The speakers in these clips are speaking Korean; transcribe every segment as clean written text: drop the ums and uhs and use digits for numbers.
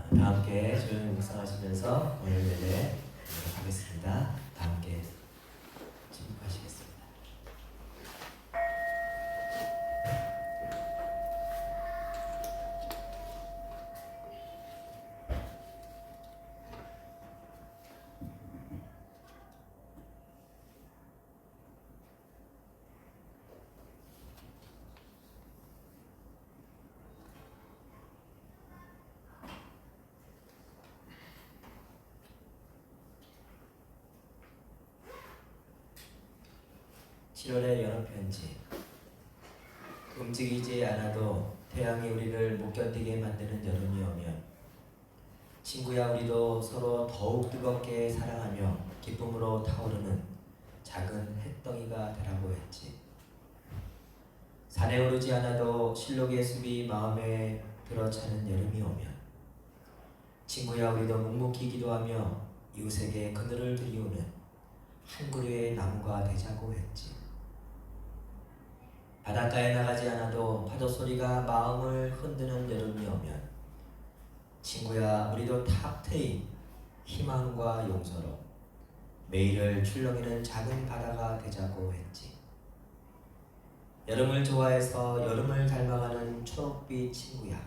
다 함께 조용히 묵상하시면서 오늘 예배 하겠습니다. 다 함께 침묵하시겠습니다. (7월의) 여름 편지. 움직이지 않아도 태양이 우리를 못 견디게 만드는 여름이 오면 친구야 우리도 서로 더욱 뜨겁게 사랑하며 기쁨으로 타오르는 작은 햇덩이가 되라고 했지. 산에 오르지 않아도 실록의 숲이 마음에 들어차는 여름이 오면 친구야 우리도 묵묵히 기도하며 이웃에게 그늘을 드리우는 한 그루의 나무가 되자고 했지. 바닷가에 나가지 않아도 파도 소리가 마음을 흔드는 여름이 오면 친구야 우리도 탁 트인 희망과 용서로 매일을 출렁이는 작은 바다가 되자고 했지. 여름을 좋아해서 여름을 닮아가는 초록빛 친구야,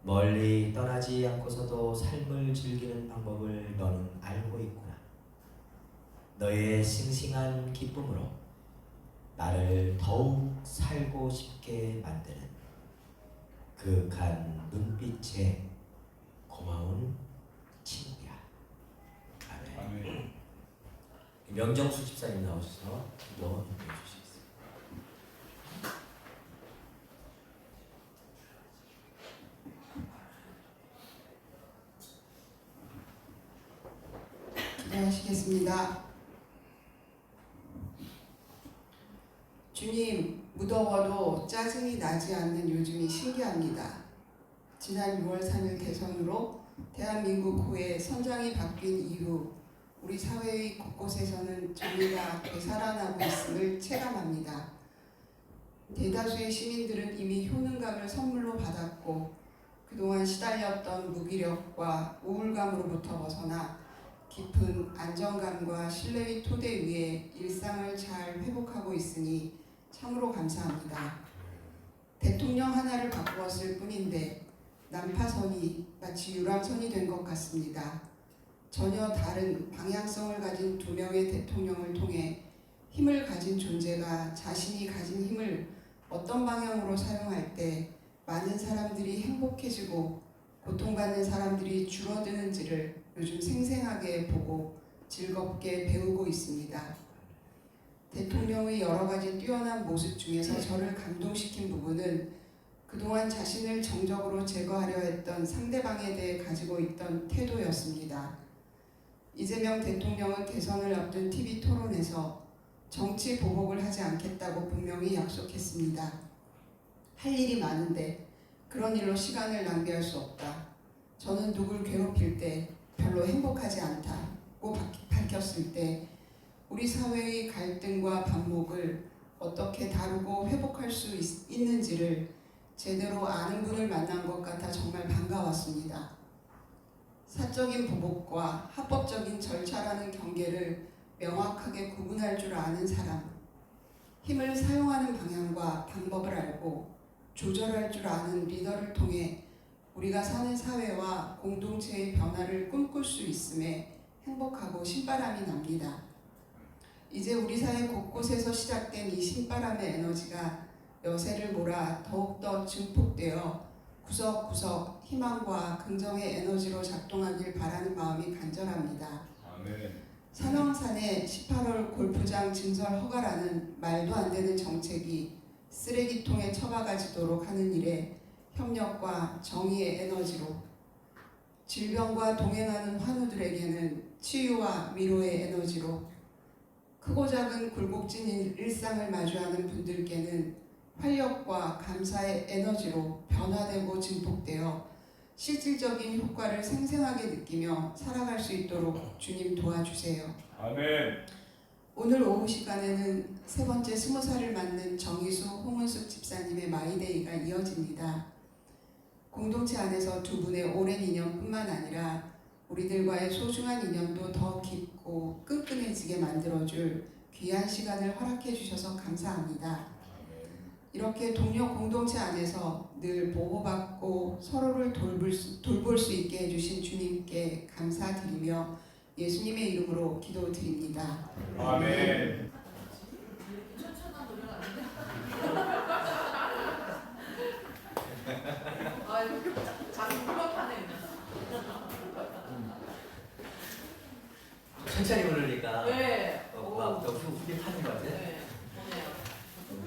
멀리 떠나지 않고서도 삶을 즐기는 방법을 너는 알고 있구나. 너의 싱싱한 기쁨으로 나를 더욱 살고 싶게 만드는 그윽한 눈빛에 고마운 친구야. 아멘. 아멘. 명정수 집사님 나오셔서 기도 인도해 주시겠습니다. 기도하시겠습니다. 주님, 무더워도 짜증이 나지 않는 요즘이 신기합니다. 지난 6월 3일 대선으로 대한민국 후에 선장이 바뀐 이후 우리 사회의 곳곳에서는 정의가 되살아나고 있음을 체감합니다. 대다수의 시민들은 이미 효능감을 선물로 받았고 그동안 시달렸던 무기력과 우울감으로부터 벗어나 깊은 안정감과 신뢰의 토대 위에 일상을 잘 회복하고 있으니 참으로 감사합니다. 대통령 하나를 바꾸었을 뿐인데 난파선이 마치 유람선이 된 것 같습니다. 전혀 다른 방향성을 가진 두 명의 대통령을 통해 힘을 가진 존재가 자신이 가진 힘을 어떤 방향으로 사용할 때 많은 사람들이 행복해지고 고통받는 사람들이 줄어드는지를 요즘 생생하게 보고 즐겁게 배우고 있습니다. 대통령의 여러 가지 뛰어난 모습 중에서 저를 감동시킨 부분은 그동안 자신을 정적으로 제거하려 했던 상대방에 대해 가지고 있던 태도였습니다. 이재명 대통령은 대선을 앞둔 TV 토론에서 정치 보복을 하지 않겠다고 분명히 약속했습니다. 할 일이 많은데 그런 일로 시간을 낭비할 수 없다. 저는 누굴 괴롭힐 때 별로 행복하지 않다고 밝혔을 때 우리 사회의 갈등과 반목을 어떻게 다루고 회복할 수 있는지를 제대로 아는 분을 만난 것 같아 정말 반가웠습니다. 사적인 보복과 합법적인 절차라는 경계를 명확하게 구분할 줄 아는 사람, 힘을 사용하는 방향과 방법을 알고 조절할 줄 아는 리더를 통해 우리가 사는 사회와 공동체의 변화를 꿈꿀 수 있음에 행복하고 신바람이 납니다. 이제 우리 사회 곳곳에서 시작된 이 신바람의 에너지가 여세를 몰아 더욱더 증폭되어 구석구석 희망과 긍정의 에너지로 작동하길 바라는 마음이 간절합니다. 아멘. 산왕산의 18홀 골프장 증설 허가라는 말도 안 되는 정책이 쓰레기통에 처박아지도록 하는 일에 협력과 정의의 에너지로, 질병과 동행하는 환우들에게는 치유와 위로의 에너지로, 크고 작은 굴곡진 일상을 마주하는 분들께는 활력과 감사의 에너지로 변화되고 증폭되어 실질적인 효과를 생생하게 느끼며 살아갈 수 있도록 주님 도와주세요. 아멘. 오늘 오후 시간에는 세 번째 20살을 맞는 정희수 홍은숙 집사님의 마이데이가 이어집니다. 공동체 안에서 두 분의 오랜 인연뿐만 아니라 우리들과의 소중한 인연도 더 깊고 끈끈해지게 만들어줄 귀한 시간을 허락해 주셔서 감사합니다. 이렇게 동료 공동체 안에서 늘 보호받고 서로를 돌볼 수 있게 해주신 주님께 감사드리며 예수님의 이름으로 기도드립니다. 아멘. 아이고, 자기 물렁하네. 천천히 부르니까 네. 막더 후리 파는 것 같아. 네.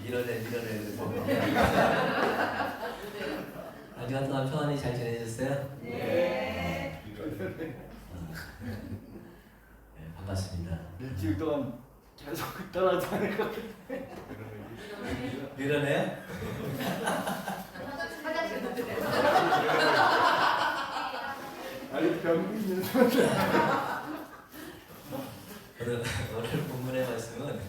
밀어내 그래서. 한 주간 동안 평안히 잘 지내셨어요? 네. 네, 반갑습니다. 일주일 동안 계속 따라다닐 것 같아. 밀어내요? 아니 병이 있는 오늘 본문의 말씀은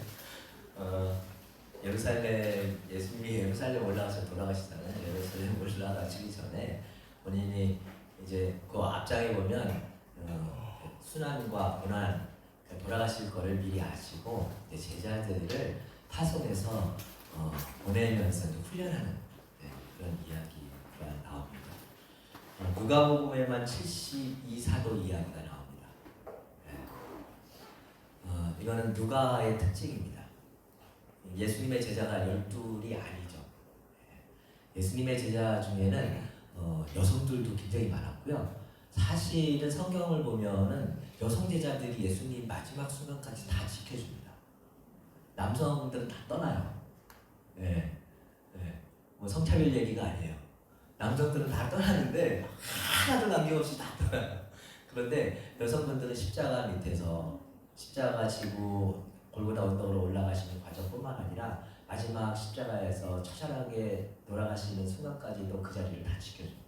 예루살렘 예수님이 예루살렘 올라가서 돌아가시잖아요. 예루살렘 올라가시기 전에 본인이 이제 그 앞장에 보면 순환과 고난 돌아가실 거를 미리 아시고 이제 제자들을 타송해서 보내면서 이제 훈련하는 그런 이야기가 나옵니다. 누가복음에만 72사도 이야기가 나옵니다. 이거는 누가의 특징입니다. 예수님의 제자가 12이 아니죠. 예수님의 제자 중에는 여성들도 굉장히 많았고요. 사실은 성경을 보면은 여성 제자들이 예수님 마지막 순간까지 다 지켜줍니다. 남성들은 다 떠나요. 뭐 성차별 얘기가 아니에요. 남성들은 다 떠나는데 하나도 남김없이 다 떠나요. 그런데 여성분들은 십자가 밑에서 십자가 지고 골고다 언덕으로 올라가시는 과정뿐만 아니라 마지막 십자가에서 처절하게 돌아가시는 순간까지도 그 자리를 다 지켜줍니다.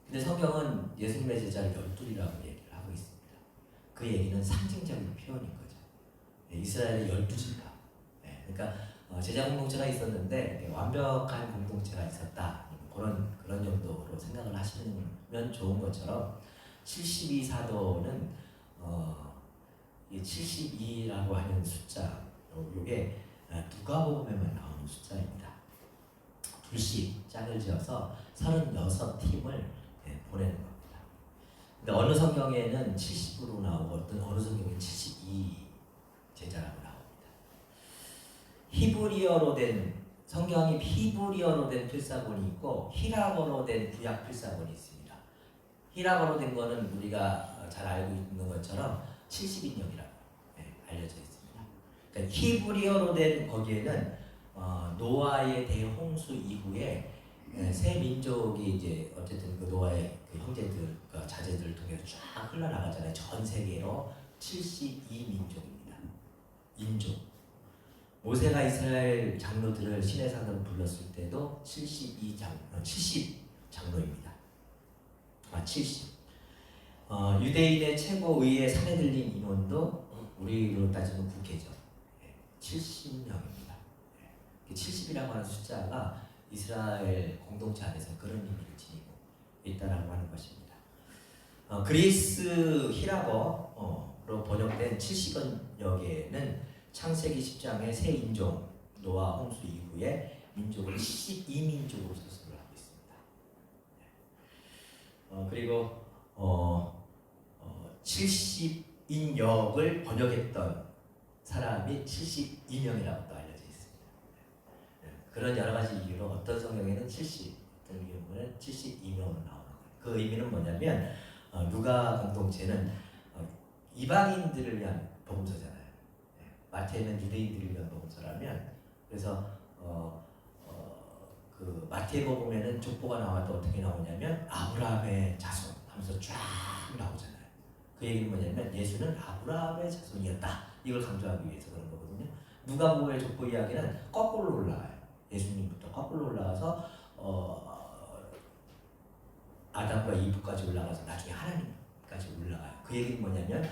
근데 성경은 예수님의 제자를 12이라고 얘기를 하고 있습니다. 그 얘기는 상징적인 표현인 거죠. 이스라엘의 12지파. 그러니까 제자 공동체가 있었는데 완벽한 공동체가 있었다. 그런 정도로 생각을 하시면 좋은 것처럼 72사도는 이 72라고 하는 숫자, 이게 누가복음에만 나오는 숫자입니다. 둘씩 짝을 지어서 36팀을 보내는 겁니다. 근데 어느 성경에는 70으로 나오고 어느 성경에는 72 제자라고 나옵니다. 히브리어로 된 성경이 히브리어로 된 필사본이 있고 히라버로 된 구약 필사본이 있습니다. 히라버로 된 거는 우리가 잘 알고 있는 것처럼 70인역이라고 알려져 있습니다. 그러니까 히브리어로 된 거기에는 노아의 대홍수 이후에 새 민족이 이제 어쨌든 그 노아의 그 형제들, 그 자제들을 통해서 쫙 흘러나가잖아요. 전 세계로 72민족입니다. 인족. 모세가 이스라엘 장로들을 신의 산으로 불렀을 때도 70 장로입니다. 70. 유대인의 최고의회 산에 들린 인원도 우리로 따지면 9개죠. 70명입니다. 70이라고 하는 숫자가 이스라엘 공동체 안에서 그런 의미를 지니고 있다라고 하는 것입니다. 그리스 히라버로 번역된 70원역에는 창세기 10장의 새 인종 노아 홍수 이후에 민족을 72민족으로 서술을 하고 있습니다. 그리고 70인역을 번역했던 사람이 72명이라고 또 알려져 있습니다. 그런 여러 가지 이유로 어떤 성경에는 70, 어떤 경우는 72명으로 나오는 거예요. 그 의미는 뭐냐면 누가 공동체는 이방인들을 위한 복음서잖아요. 마태는 유대인들을 위한 복음서라면 그래서 그 마태복음에는 족보가 나와도 어떻게 나오냐면 아브라함의 자손 하면서 쫙 나오잖아요. 그 얘기는 뭐냐면 예수는 아브라함의 자손이었다. 이걸 강조하기 위해서 그런 거거든요. 누가복음의 족보 이야기는 거꾸로 올라가요. 예수님부터 거꾸로 올라가서 아담과 이브까지 올라가서 나중에 하나님까지 올라가요. 그 얘기는 뭐냐면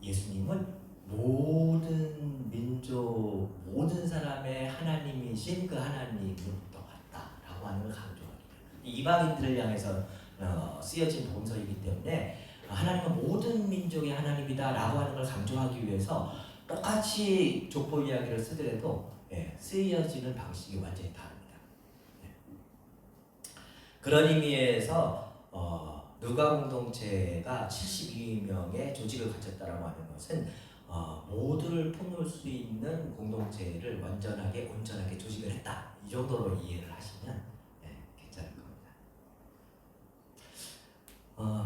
예수님은 모든 민족, 모든 사람의 하나님이신 그 하나님으로부터 왔다라고 하는 걸 강조합니다. 이방인들을 향해서 쓰여진 복음서이기 때문에 하나님은 모든 민족의 하나님이다라고 하는 걸 강조하기 위해서 똑같이 족보 이야기를 쓰더라도 쓰여지는 방식이 완전히 다릅니다. 그런 의미에서 누가 공동체가 72명의 조직을 가졌다라고 하는 것은 모두를 품을 수 있는 공동체를 완전하게 온전하게 조직을 했다. 이 정도로 이해를 하시면 괜찮을 겁니다.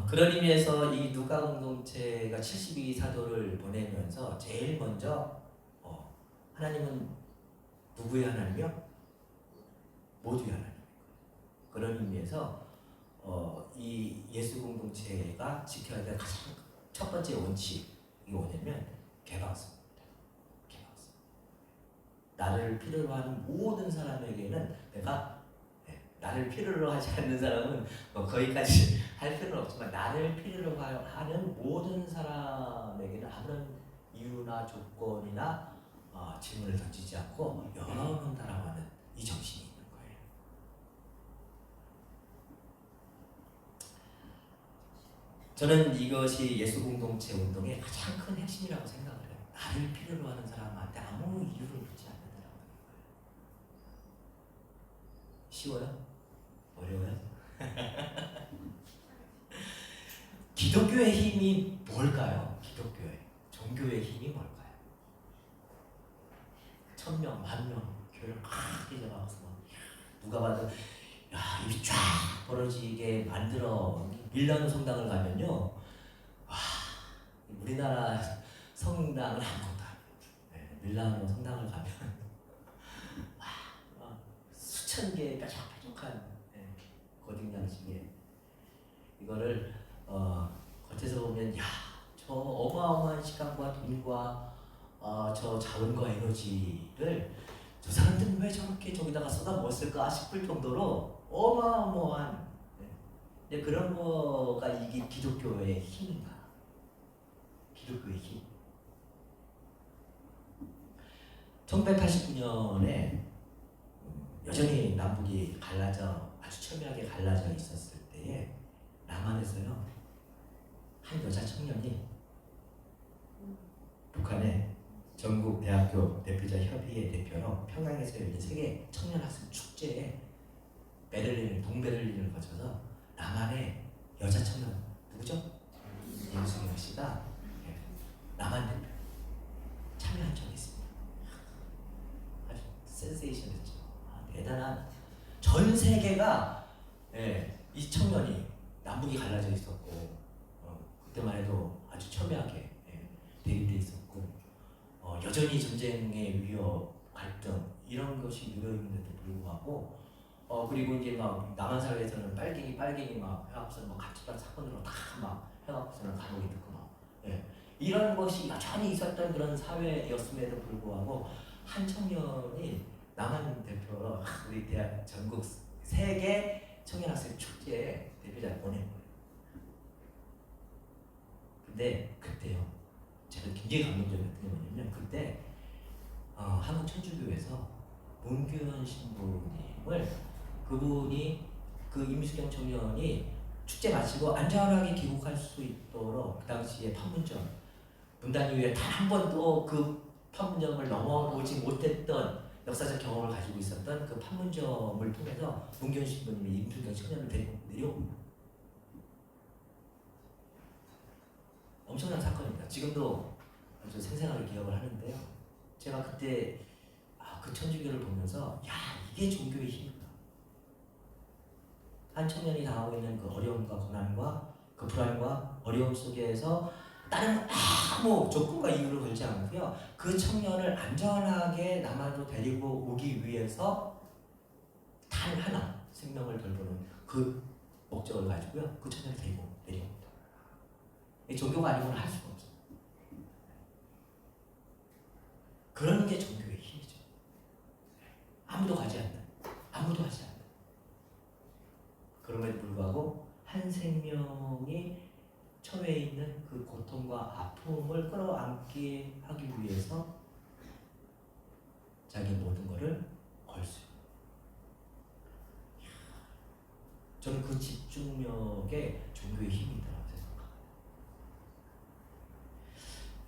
그런 의미에서 이 누가 공동체가 72사도를 보내면서 제일 먼저 하나님은 누구의 하나님이요? 모두의 하나님. 그런 의미에서 이 예수 공동체가 지켜야 될 가장 첫 번째 원칙이 뭐냐면 개방성입니다. 개방성. 나를 필요로 하는 모든 사람에게는 내가 나를 필요로 하지 않는 사람은 거기까지 할 필요는 없지만 나를 필요로 하는 모든 사람에게는 아무런 이유나 조건이나 질문을 던지지 않고 열어놓는다라고 하는 이 정신이 있는 거예요. 저는 이것이 예수 공동체 운동의 가장 큰 핵심이라고 생각을 해요. 나를 필요로 하는 사람한테 아무 이유를 묻지 않는다라고 하는 거예요. 쉬워요? 어려워요? 기독교의 힘이 뭘까요? 기독교의 종교의 힘이 뭘까요? 1000명, 10,000명 교회를 막 이어가서 누가 봐도 입이 쫙 벌어지게 만들어 밀라노 성당을 가면요, 와, 우리나라 성당은 아무것도 아니에요. 밀라노 성당을 가면 와, 수천 개의 뾰족뾰족한 고딩 양식에 이거를 겉에서 보면 저 어마어마한 시간과 돈과 저 자원과 에너지를 저 사람들은 왜 저렇게 저기다가 쏟아부었을까 싶을 정도로 어마어마한 그런 거가 이게 기독교의 힘인가? 기독교의 힘. 1989년에 여전히 남북이 아주 첨예하게 갈라져 있었을 때에 남한에서요 한 여자 청년이 북한의 전국 대학교 대표자 협의회 대표로 평양에서 열린 세계 청년학생 축제에 동베를린을 거쳐서 남한의 여자 청년 누구죠? 임수경 씨가 남한 대표 참여한 적이 있습니다. 아주 센세이션했죠. 대단한 전 세계가 이 청년이 남북이 갈라져 있었고 그때만 해도 아주 첨예하게 대립돼 있었고 여전히 전쟁의 위협, 갈등 이런 것이 유효했는데도 불구하고 그리고 이제 막 남한 사회에서는 빨갱이 막 해갖고서 막 가치관 사건으로 다 막 해갖고서는 감옥에 넣고 막 이런 것이 여전히 있었던 그런 사회였음에도 불구하고 한 청년이 남한 대표로 우리 대학 전국 세계 청년학생 축제에 대표자를 보낸 거예요. 근데 그때요, 제가 굉장히 감동적이었던 게 뭐냐면 그때 한국 천주교에서 문규현 신부님을 그분이 그 임수경 청년이 축제 마치고 안전하게 귀국할 수 있도록 그 당시에 판문점 분단 이후에 단 한 번도 그 판문점을 넘어오지 못했던 역사적 경험을 가지고 있었던 그 판문점을 통해서 문규현 신부님이 임수경 청년을 데리고 내려옵니다. 엄청난 사건입니다. 지금도 아주 생생하게 기억을 하는데요. 제가 그때 그 천주교를 보면서 이게 종교의 힘이구나. 한 청년이 당하고 있는 그 어려움과 고난과 그 불안과 어려움 속에서 다른 아무 조건과 이유를 걸지 않고요. 그 청년을 안전하게 남한으로 데리고 오기 위해서 단 하나 생명을 돌보는 그 목적을 가지고요. 그 청년을 데리고 내려옵니다. 이 종교가 아니고는 할 수가 없어요. 그런 게 종교의 힘이죠. 아무도 가지 않는, 아무도 하지 않는. 그럼에도 불구하고 한 생명이 처해 있는 그 고통과 아픔을 끌어안게 하기 위해서 자기 모든 것을 걸 수 있는. 그 집중력에 종교의 힘이 있다고 생각합니다.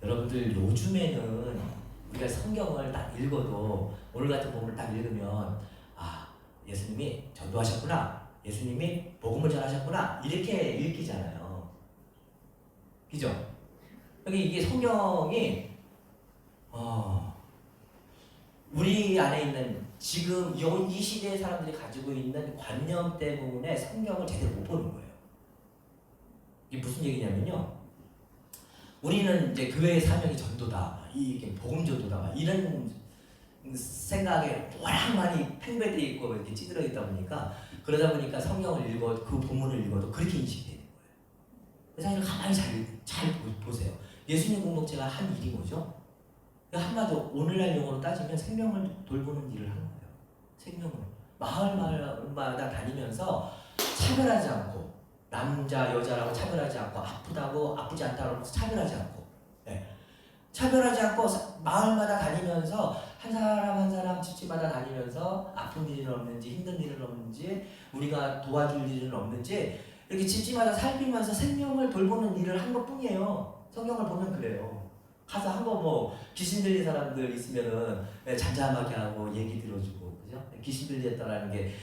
여러분들 요즘에는 우리가 성경을 딱 읽어도 오늘 같은 본문을 딱 읽으면 아 예수님이 전도하셨구나, 예수님이 복음을 전하셨구나 이렇게 읽히잖아요. 그죠? 여기 이게 성경이 우리 안에 있는 지금 이 시대의 사람들이 가지고 있는 관념 때문에 성경을 제대로 못 보는 거예요. 이게 무슨 얘기냐면요. 우리는 이제 교회의 사명이 전도다, 이게 복음 전도다, 이런 생각에 워낙 많이 팽배되어 있고 이렇게 찌들어 있다 보니까 그러다 보니까 성경을 읽어 그 본문을 읽어도 그렇게 인식이 되는 거예요. 사실 가만히 잘 보세요. 예수님 공동체가 한 일이 뭐죠? 한마디로 오늘날 용어로 따지면 생명을 돌보는 일을 하는 거예요. 생명을 마을마다 다니면서 차별하지 않고 남자 여자라고 차별하지 않고 아프다고 아프지 않다고 차별하지 않고 차별하지 않고 마을마다 다니면서 한 사람 한 사람 집집마다 다니면서 아픈 일은 없는지 힘든 일은 없는지 우리가 도와줄 일은 없는지 이렇게 집집마다 살피면서 생명을 돌보는 일을 한 것뿐이에요. 성경을 보면 그래요. 가서 한번 뭐 귀신 들린 사람들 있으면은 잠잠하게 하고 얘기 들어주고, 그죠? 귀신 들렸다라는 게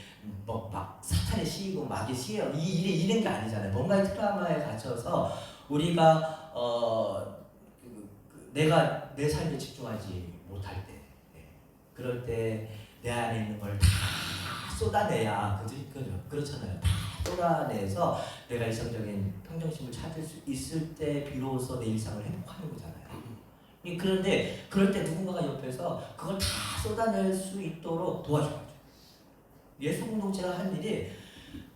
뭐 막 사탄에 씌이고 마귀에 씌여 이런 게 아니잖아요. 뭔가의 트라우마에 갇혀서 우리가 내가 내 삶에 집중하지 못할 때, 그럴 때 내 안에 있는 걸 다 쏟아내야, 그죠? 그렇잖아요. 다 쏟아내서 내가 이성적인 평정심을 찾을 수 있을 때 비로소 내 일상을 행복하는 거잖아요. 그런데 그럴 때 누군가가 옆에서 그걸 다 쏟아낼 수 있도록 도와줘야죠. 예수 공동체가 한 일이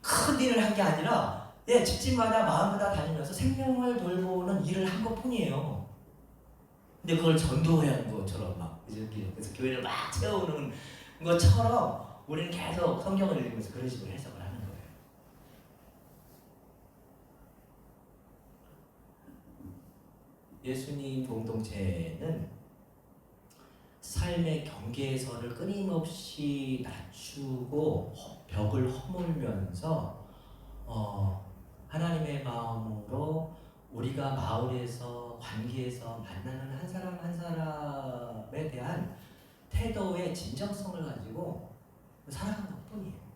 큰 일을 한 게 아니라 집집마다 마을마다 다니면서 생명을 돌보는 일을 한 것뿐이에요. 근데 그걸 전도하는 것처럼 막 그래서 교회를 막 채우는 것처럼 우리는 계속 성경을 읽으면서 그런 식으로 해석을 하는 거예요. 예수님 공동체는 삶의 경계선을 끊임없이 낮추고 벽을 허물면서 하나님의 마음으로 우리가 마을에서 관계에서 만나는 한 사람 한 사람에 대한 태도의 진정성을 가지고 살아가는 것뿐이에요.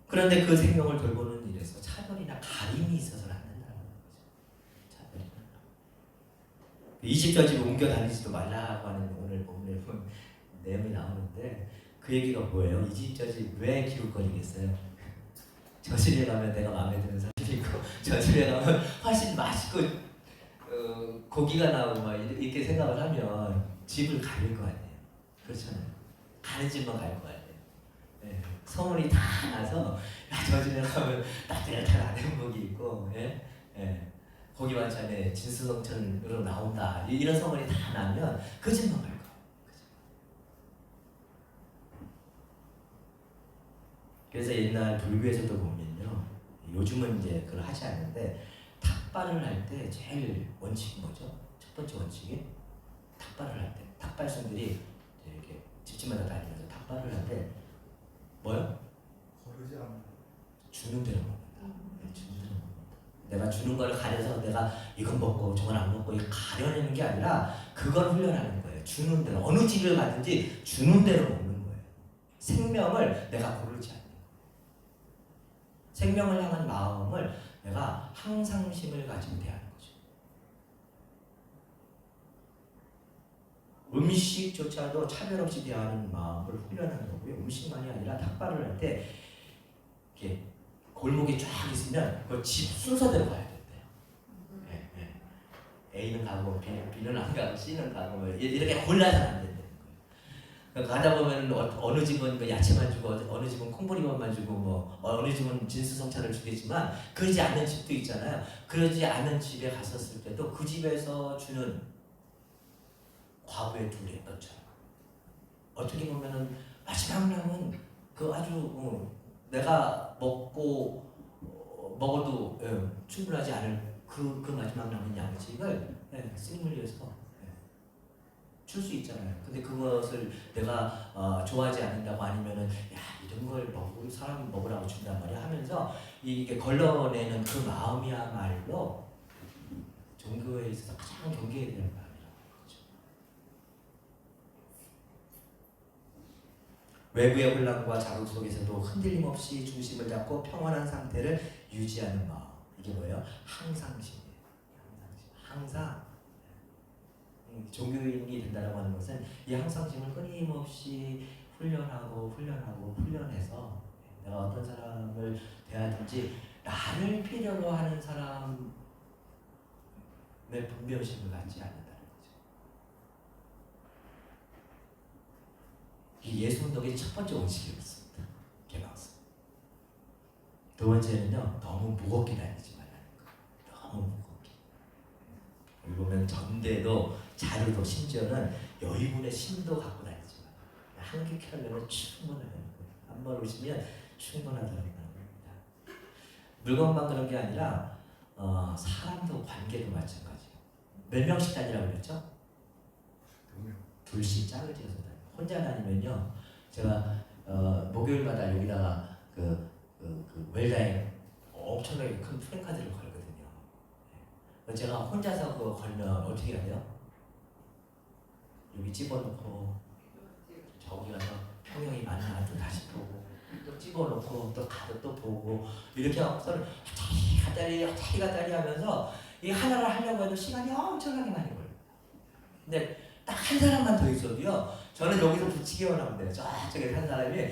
그런데 그 생명을 돌보는 일에서 차별이나 가림이 있어서는 안 된다는 거죠. 차별이나. 20절 집 옮겨 다니지도 말라고 하는 오늘 본문에 보면 내용이 나오는데 그 얘기가 뭐예요? 20절 집 왜 기웃거리겠어요? 저 집에 가면 내가 마음에 드는 사람이 있고 저 집에 가면 훨씬 맛있고 고기가 나오고 막 이렇게 생각을 하면 집을 가릴 거 아니에요. 그렇잖아요. 가는 집만 갈 거 아니에요. 소문이 다 나서 저 집에 가면 따뜻한 안행복이 있고 고기 반찬에 진수성찬으로 나온다 이런 소문이 다 나면 그 집만 갈 거예요. 그래서 옛날 불교에서도 보면요, 요즘은 이제 그걸 하지 않는데 탁발을 할 때 제일 원칙이 뭐죠? 첫 번째 원칙이 탁발을 할 때 탁발성들이 이렇게 집집마다 다니면서 탁발을 할 때 뭐요? 거르지 않는. 주는 대로 먹는다. 주는 대로 먹는다. 내가 주는 걸 가려서 내가 이건 먹고 저건 안 먹고 가려내는 게 아니라 그걸 훈련하는 거예요. 주는 대로 어느 집을 가든지 주는 대로 먹는 거예요. 생명을 내가 고르지 않는 거예요. 생명을 향한 마음을 내가 항상심을 가지고 대하는 거죠. 음식조차도 차별 없이 대하는 마음을 훈련하는 거고요. 음식만이 아니라 탁발을 할 때 이렇게 골목이 쫙 있으면 그 집 순서대로 가야 된대요. A는 가고 B는 안 가고 C는 가고 이렇게 골라서는 안 된다는 거예요. 그러니까 가다 보면 어느 집은 야채만 주고 어느 집은 콩보리밥만 주고 뭐 어느 집은 진수성찬을 주겠지만 그러지 않는 집도 있잖아요. 그러지 않은 집에 갔었을 때도 그 집에서 주는 과부의 둘이 어떻죠? 어떻게 보면은 마지막 남은 그 아주 내가 먹어도 충분하지 않을 그 마지막 남은 양식을 스님을 위해서 줄 수 있잖아요. 근데 그것을 내가 좋아하지 않는다고 아니면은 야 이런 걸 먹을 사람이 먹으라고 준단 말이야 하면서 이게 걸러내는 그 마음이야말로 종교에 있어서 가장 경계해야 되는 마음이라고 그러죠. 외부의 혼란과 자극 속에서도 흔들림 없이 중심을 잡고 평온한 상태를 유지하는 마음. 이게 뭐예요? 항상심이에요. 항상 종교인이 된다라고 하는 것은 이 항상심을 끊임없이 훈련해서 내가 어떤 사람을 대하든지 나를 필요로 하는 사람의 분별심을 갖지 않는다는 거죠. 이 예수운동의 첫 번째 원칙이었습니다. 개방성. 두 번째는요, 너무 무겁게 다니지 말라는 거예요. 너무 무겁게. 여기 보면 전대도 자료도 심지어는 여의군의 심도 갖고 다니지 마요. 한국에 하려면 충분해요. 한번 오시면 충분하다는 겁니다. 물건만 그런 게 아니라 사람도 관계도 마찬가지예요. 몇 명씩 다니라고 그랬죠? 둘씩 짝을 지어서 다녀요. 혼자 다니면요, 제가 목요일마다 여기다가 그 웰다잉 엄청나게 큰 프랭카드를 걸거든요. 제가 혼자서 그거 걸면 어떻게 해야 돼요? 여기 집어넣고 저기 가서 평형이 맞나 또 다시 보고 또 집어넣고 또 가서 또 보고 이렇게 하고서는 갔다리 하면서 이 하나를 하려고 해도 시간이 엄청나게 많이 걸려요. 근데 딱 한 사람만 더 있어도요, 저는 여기서 붙이기만 하면 돼요. 저쪽에 한 사람이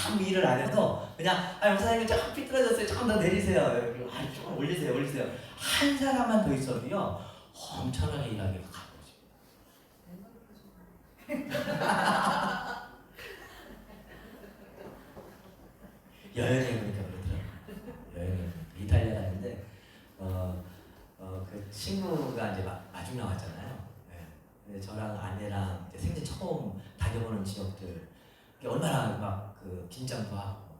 아무 일을 안 해서 그냥 목사님이 조금 삐뚤어졌어요. 조금 더 내리세요. 조금 올리세요. 한 사람만 더 있어도요, 엄청나게 일하기가 가까워집니다. 여행해 보니까 그렇더라고요. 여행해 이탈리아 갔는데 그 친구가 이제 마중 나왔잖아요. 근데 저랑 아내랑 이제 생전 처음 다녀보는 지역들 얼마나 막 그 긴장도 하고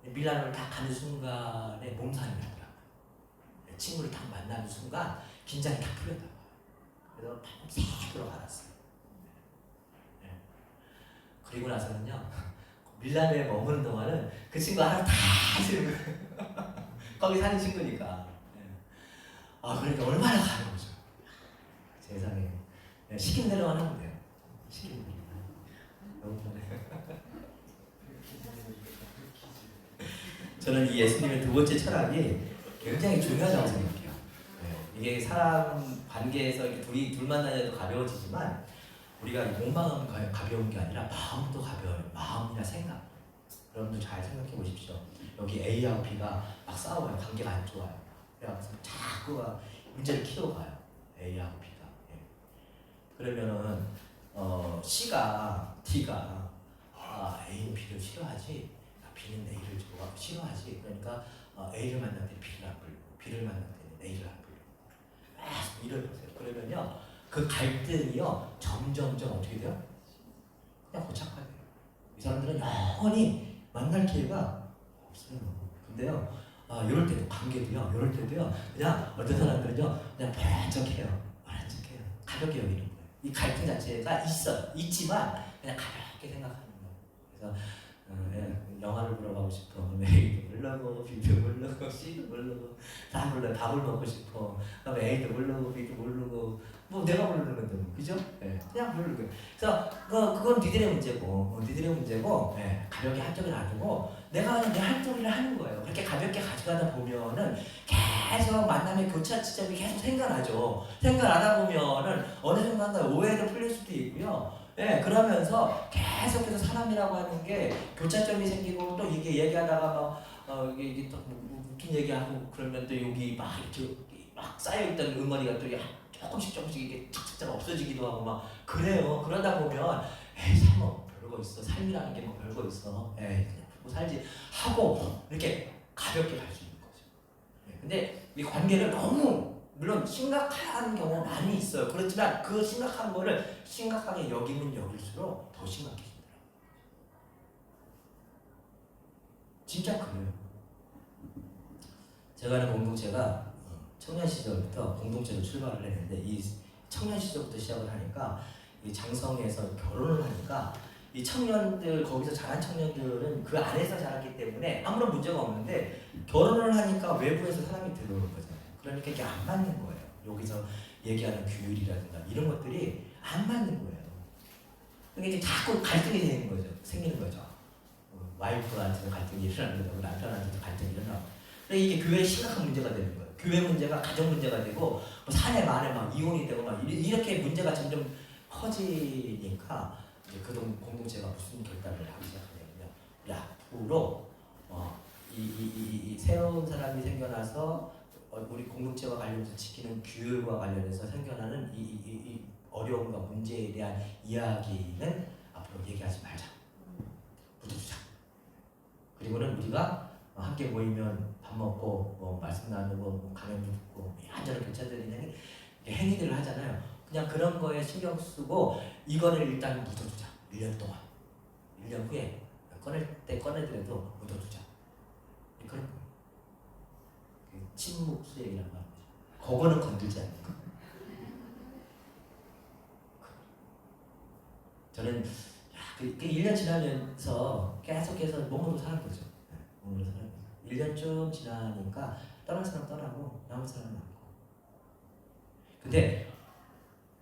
밀라노를 딱 가는 순간에 몸살이 나더라고요. 친구를 딱 만나는 순간 긴장이 다 풀렸다고. 그래서 밤새도록 알았어요. 그리고 나서는요, 밀라노에 머무는 동안은 그 친구 하나 다 하시는 거예요. 거기 사는 친구니까. 그러니까 얼마나 가려우죠. 세상에. 시킨 대로만 하면 돼요. 시킨 대로. 너무 편해요. 저는 이 예수님의 두 번째 철학이 굉장히 중요하다고 생각해요. 이게 사람 관계에서 이렇게 둘만 다녀도 가벼워지지만 우리가 몸만 가벼운 게 아니라 마음도 가벼워요. 마음이나 생각. 여러분들 잘 생각해 보십시오. 여기 A하고 B가 막 싸워요. 관계가 안 좋아요. 그래서 자꾸 문제를 키워가요. A하고 B가. 그러면은 C가 D가 A는 B를 싫어하지, B는 A를 싫어하지. 그러니까 A를 만날 때 B를 안 불고, B를 만날 때는 A를 안 불고. 이럴 보세요. 그러면요, 그 갈등이요 점점 어떻게 돼요? 그냥 고착화돼요. 이 사람들은 영원히 만날 기회가 없어요. 근데요, 이럴 때도 관계도요, 이럴 때도요, 그냥 어떤 사람들은요, 그냥 모른 척해요. 가볍게 여기는 거예요. 이 갈등 자체가 있지만 그냥 가볍게 생각하는 거예요. 그래서 영화를 보러 가고 싶어. A도 모르고 B도 모르고 C도 모르고 다 몰라요. 밥을 먹고 싶어. 그다음에 A도 모르고 B도 모르고 뭐 내가 모르는 건데 뭐, 그죠? 그냥 모르고. 그래서 그건 니들의 문제고, 가볍게 한쪽에 놔두고 내가 내 한쪽을 하는 거예요. 그렇게 가볍게 가져가다 보면은 계속 만남의 교차 지점이 계속 생겨나죠. 생겨나다 보면은 어느 순간간 오해도 풀릴 수도 있고요. 그러면서 계속해서 사람이라고 하는 게 교차점이 생기고 또 이게 얘기하다가 이게 또 웃긴 얘기하고 그러면 또 여기 막 이렇게 막 쌓여있던 응어리가 또 조금씩 이게 착착착 없어지기도 하고 막 그래요. 그러다 보면 삶 뭐 별거 있어. 삶이라는 게 뭐 별거 있어. 그냥 뭐 살지 하고 이렇게 가볍게 갈 수 있는 거죠. 근데 이 관계를 너무 물론 심각한 경우가 많이 있어요. 그렇지만 그 심각한 거를 심각하게 여기면 여길수록 더 심각해진더라고요. 진짜 그래요. 제가 아는 공동체가 청년 시절부터 공동체로 출발을 했는데 이 청년 시절부터 시작을 하니까 이 장성에서 결혼을 하니까 이 청년들 거기서 자란 청년들은 그 안에서 자랐기 때문에 아무런 문제가 없는데 결혼을 하니까 외부에서 사람이 들어오는 거잖아요. 그러니까 이게 안 맞는 거예요. 여기서 얘기하는 규율이라든가 이런 것들이 안 맞는 거예요. 그러니까 이제 자꾸 갈등이 생기는 거죠. 와이프한테도 갈등이 일어나는 거고 남편한테도 갈등이 일어나고. 그러니까 이게 교회에 심각한 문제가 되는 거예요. 교회 문제가 가정 문제가 되고 뭐 사내 만에 막 이혼이 되고 막 이렇게 문제가 점점 커지니까 이제 그동 공동체가 무슨 결단을 하기 시작하냐면요. 야, 앞으로 이 새로운 사람이 생겨나서 우리 공동체와 관련해서 지키는 규율과 관련해서 생겨나는 이 어려움과 문제에 대한 이야기는 앞으로 얘기하지 말자. 묻어두자. 그리고는 우리가 함께 모이면 밥 먹고 뭐 말씀 나누고 뭐 강연도 듣고 이런저런 괜찮은 행위들을 하잖아요. 그냥 그런 거에 신경 쓰고 이거를 일단 묻어두자. 1년 동안. 1년 후에 꺼낼 때 꺼내더라도 묻어두자. 그런 거. 침묵 수행이란 말이죠. 그거는 건들지 않는 거. 저는 그 1년 지나면서 계속해서 몸으로 사는 거죠. 몸으로 사는 거죠. 1년쯤 지나니까 떠날 사람 떠나고 남은 사람은 남고. 근데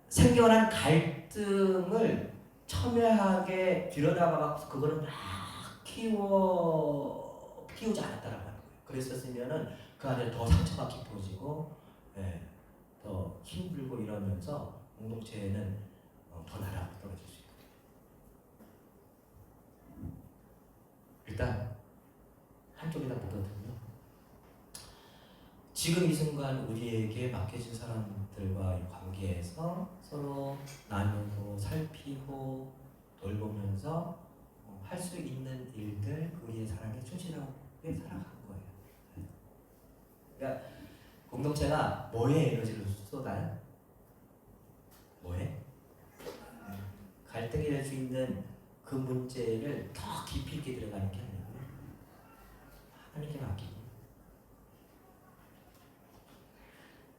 생겨난 갈등을 첨예하게 들여다봐 그거는 막 키우지 않았다라고 하는 거예요. 그랬었으면은 그 안에 더 상처가 깊어지고, 더 힘들고 이러면서 공동체에는 더 나락으로 떨어질 수 있거든요. 일단 한쪽에다 묻어두면 지금 이 순간 우리에게 맡겨진 사람들과의 관계에서 서로 나누고 살피고 돌보면서 할 수 있는 일들 우리의 사랑에 충실하게 살아가는 거예요. 그러니까 공동체가 뭐에 에너지를 쏟아요? 뭐에? 갈등이 될 수 있는 그 문제를 더 깊이 있게 들어가는 게 아니고 하나님께 맡기고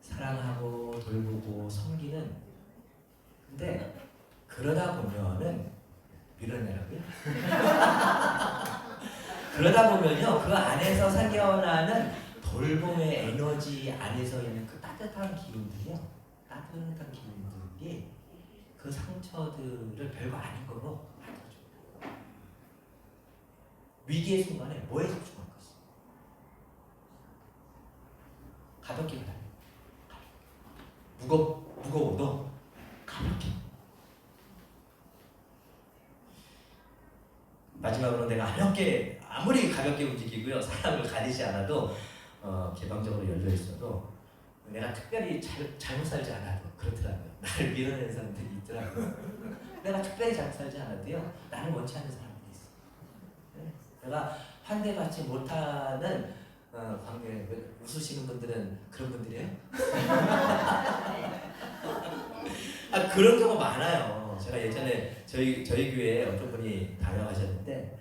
사랑하고 돌보고 섬기는. 근데 그러다 보면은 밀어내라고요? 그러다 보면요 그 안에서 생겨나는 돌봄의 에너지 안에서 있는 그 따뜻한 기운들이요, 따뜻한 기운들이 그 상처들을 별거 아닌 거로 만들어줘요. 위기의 순간에 뭐에 집중할 것이? 가볍게 가라. 무거워도 가볍게. 마지막으로 내가 아무리 가볍게 움직이고요 사람을 가리지 않아도 개방적으로 열려 있어도 내가 특별히 잘못 살지 않아도 그렇더라고요. 나를 밀어내는 사람들이 있더라고요. 내가 특별히 잘못 살지 않아도요 나를 원치 않는 사람들이 있어. 내가 환대받지 못하는 관계. 웃으시는 분들은 그런 분들이에요? 그런 경우 많아요. 제가 예전에 저희 교회에 어떤 분이 다녀가셨는데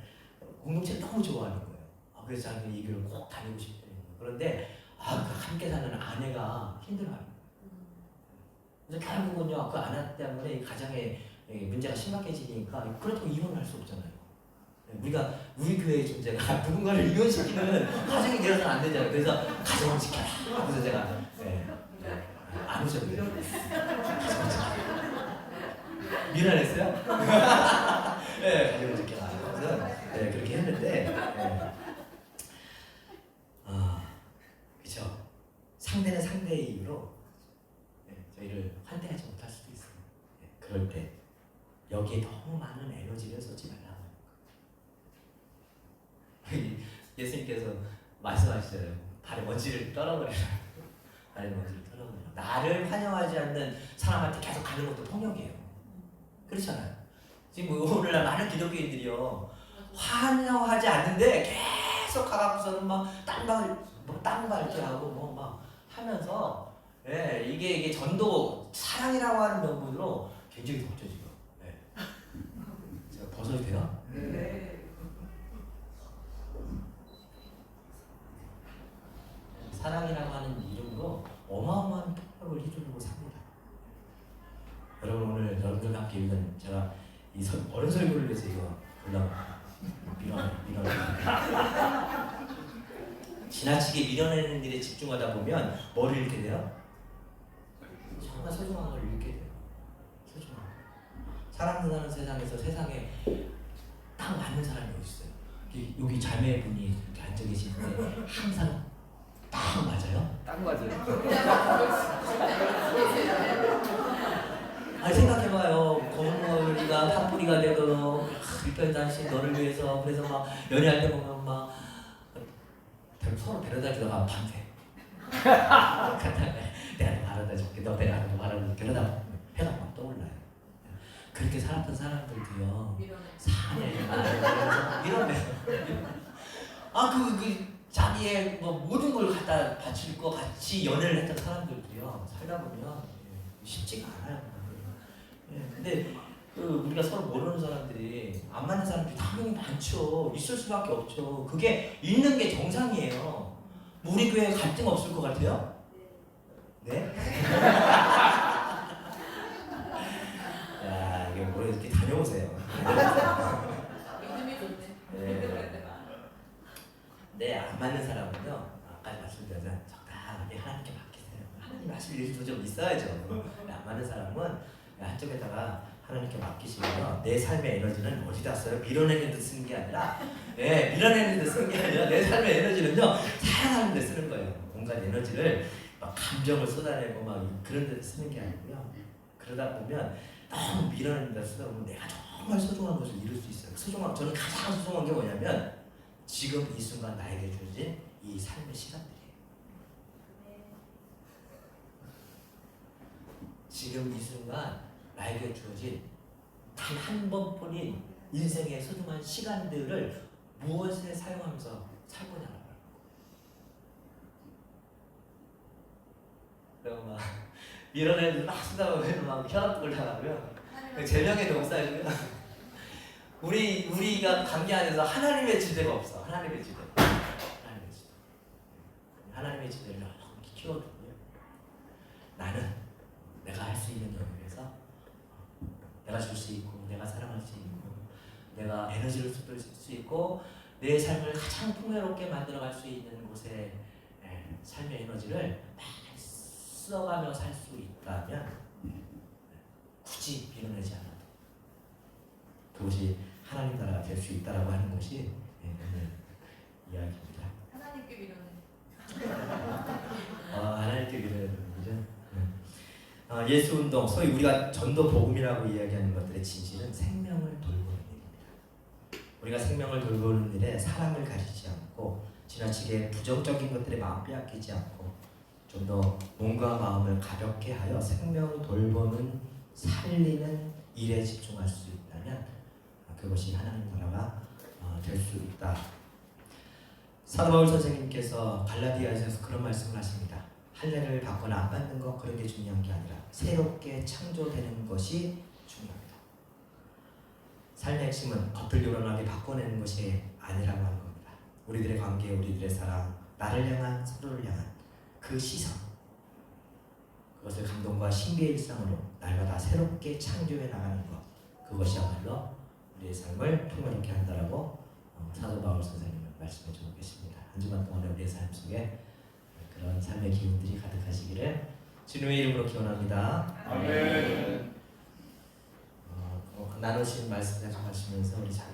공동체를 너무 좋아하는 거예요. 그래서 자기는 이 교회를 꼭 다니고 싶대요. 그런데 그 함께 사는 아내가 힘들어요. 그래서 결국은요 그 아내 때문에 이 가정에 문제가 심각해지니까 그렇다고 이혼을 할 수 없잖아요. 우리 교회의 존재가 누군가를 이혼시키는 가정이 되어서는 안 되잖아요. 그래서 가정을 지켜라. 그래서 제가 안 오셨네요. 가정을 지켜라. 미안했어요? 네, 가정을 지켜라. 그래서 그렇게 했는데, 그렇죠. 상대는 상대의 이유로 저희를 환대하지 못할 수도 있어요. 그럴 때 여기에 너무 많은 에너지를 쏟지 말라. 예수님께서 말씀하시잖아요. 발에 먼지를 떨어버리라. 발에 먼지를 떨어버리라. 나를 환영하지 않는 사람한테 계속 가는 것도 폭력이에요. 그렇잖아요. 지금 오늘날 많은 기독교인들이요 환영하지 않는데 계속 가갖고서는 막 땅 밟게 하고 뭐 막 하면서 이게 전도 사랑이라고 하는 명분으로 굉장히 덥죠 지금. 제가 벗어도 돼요? 네. 사랑이라고 하는 이름으로 어마어마한 폭력을 휘두르고 삽니다. 여러분 오늘 여러분들과 함께 읽은 밀어내. 지나치게 밀어내는 일에 집중하다 보면 뭐를 잃게 돼요? 정말 소중한 걸 잃게 돼요. 소중한 거. 사랑하는 세상에서 세상에 딱 맞는 사람이 어디 있어요? 여기 자매분이 이렇게 앉아 계시는데 항상 딱 맞아요? 딱 맞아요. 아니 생각해봐요. 거물이가 팥뿌리가 되도 일편단심 너를 위해서 그래서 막 연애할 때 보면 막 서로 데려다 주다가 밤새 내가 바라다 줄게 너 내가 바라다 줄게 그러다 해가 막 떠올라요. 그렇게 살았던 사람들도요 밀어내. 4년 이러면 그 자기의 뭐 모든 걸 갖다 바칠 거 같이 연애를 했던 사람들도요 살다 보면 쉽지가 않아요. 근데 우리가 서로 모르는 사람들이 안 맞는 사람들이 당연히 많죠. 있을 수밖에 없죠. 그게 있는 게 정상이에요. 우리 교회에 갈등 없을 것 같아요? 네? 야, 이게 뭐 이렇게 다녀오세요. 믿음이 좋네. 네, 안 맞는 사람은요. 아까 말씀드렸잖아요. 적당하게 하나님께 맡기세요. 하나님 하실 일도 좀 있어야죠. 안 맞는 사람은 한쪽에다가 하나님께 맡기시면 내 삶의 에너지는 어디다 써요? 밀어내는 데 쓰는 게 아니라 밀어내는 데 쓰는 게 아니라 내 삶의 에너지는요 사랑하는 데 쓰는 거예요. 온갖 에너지를 막 감정을 쏟아내고 막 그런 데 쓰는 게 아니고요. 그러다 보면 너무 밀어내는 데 쓰다 보면 내가 정말 소중한 것을 잃을 수 있어요. 저는 가장 소중한 게 뭐냐면 지금 이 순간 나에게 주어진 이 삶의 시간들이에요. 지금 이 순간 나에게 주어진 단 한 번뿐인 인생의 소중한 시간들을 무엇에 사용하면서 살고냐는 거예요. 그리고 막 밀어내는 막 쓰다 보면 막 혈압을 나가고요. 제명에 너무 쌓이고요. 우리가 관계 안에서 하나님의 지대가 없어. 하나님의 지대. 하나님의 지대를 너무 키워두고요. 나는 내가 할 수 있는 영역에서 내가 줄 수 있고 내가 사랑할 수 있고 내가 에너지를 쏟을 수 있고 내 삶을 가장 풍요롭게 만들어갈 수 있는 곳에 삶의 에너지를 많이 써가며 살 수 있다면 굳이 밀어내지 않아도 그것이 하나님 나라가 될 수 있다라고 하는 것이 오늘 이야기입니다. 하나님께 밀어내. 하나님께 밀어내는 거죠. 예수 운동, 소위 우리가 전도 복음이라고 이야기하는 것들의 진실은 생명을 돌보는 일입니다. 우리가 생명을 돌보는 일에 사랑을 가지지 않고 지나치게 부정적인 것들에 마음 빼앗기지 않고 좀 더 몸과 마음을 가볍게 하여 생명을 돌보는 살리는 일에 집중할 수 있다면 그것이 하나님 나라가 될 수 있다. 사도 바울 선생님께서 갈라디아에서 그런 말씀을 하십니다. 할례를 받거나 안 받는 것 그런 게 중요한 게 아니라 새롭게 창조되는 것이 중요합니다. 삶의 핵심은 겉을 요란하게 바꿔내는 것이 아니라고 하는 겁니다. 우리들의 관계, 우리들의 사랑, 나를 향한 서로를 향한 그 시선 그것을 감동과 신비의 일상으로 날마다 새롭게 창조해 나가는 것 그것이야말로 우리의 삶을 풍요롭게 한다라고 사도 바울 선생님은 말씀해 주고 계십니다. 한 주간 동안의 우리의 삶 속에 그런 삶의 기운들이 가득하시기를 주님의 이름으로 기원합니다. 아멘. 나누신 말씀 계속하시면서 우리 잘